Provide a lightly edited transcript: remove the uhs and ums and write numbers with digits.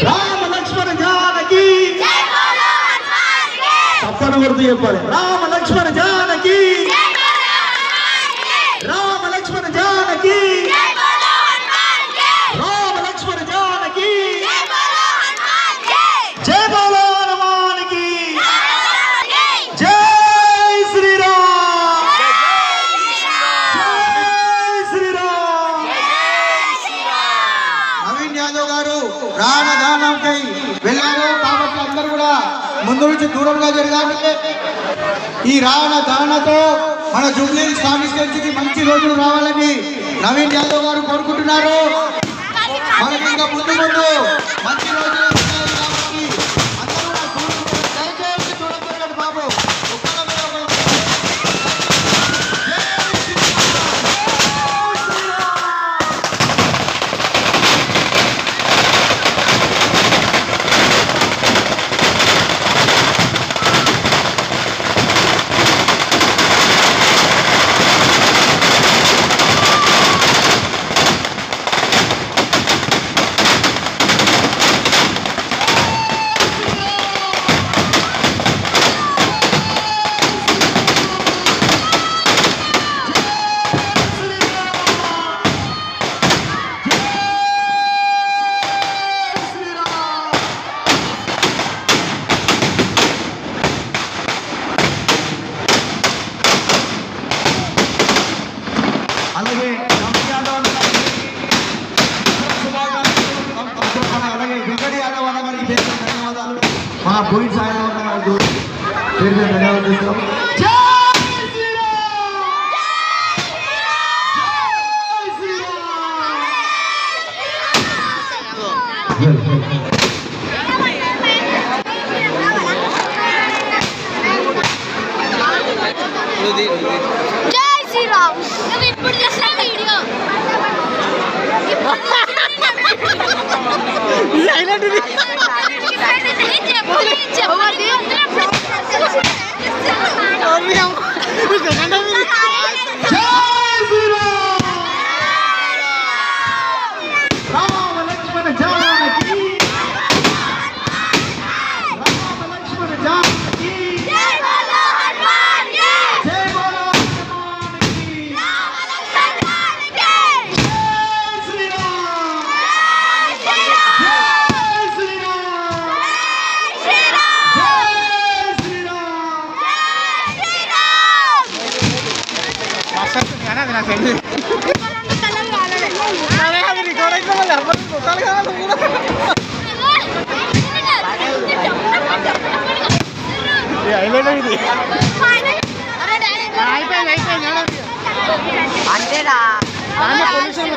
రామ లక్ష్మణ జానకి తప్పని గుర్తు చెప్పాలి. రామ లక్ష్మణ జానకి, రామ లక్ష్మణ జానకి, రామ లక్ష్మణ జానకి, జై బోలో హనుమానికి, జై శ్రీరామ్, జై శ్రీరామ్. నవీన్ యాదవ్ గారు ప్రాణదానంకై వెళ్ళారు కాబట్టి అందరూ కూడా ముందు నుంచి దూరంగా జరగాలి. ఈ రావణదానతో మన జూబ్లీ కాన్స్టిట్యుయెన్సీకి మంచి రోజులు రావాలని నవీన్ యాదవ్ గారు కోరుకుంటున్నారు. మనకి ఇంకా ముందు ముందు మంచి రోజులు బాబు. అలాగే అలాగే వెంకటి యాదవ్ అన్న గారికి పేరు ధన్యవాదాలు. మా పోయిన సాయం గారికి పేరు ధన్యవాదాలు చేస్తాం. జై శ్రీరామ్. నువ్వు ఇప్పుడు చేసిన వీడియో రామ లక్ష్మణ జానకి, రామ లక్ష్మణ జానకి, జై బోలో హనుమానికి, జై శ్రీరామ్, జై శ్రీరామ్, జై శ్రీరామ్. అంతేరా పొల్యూషన్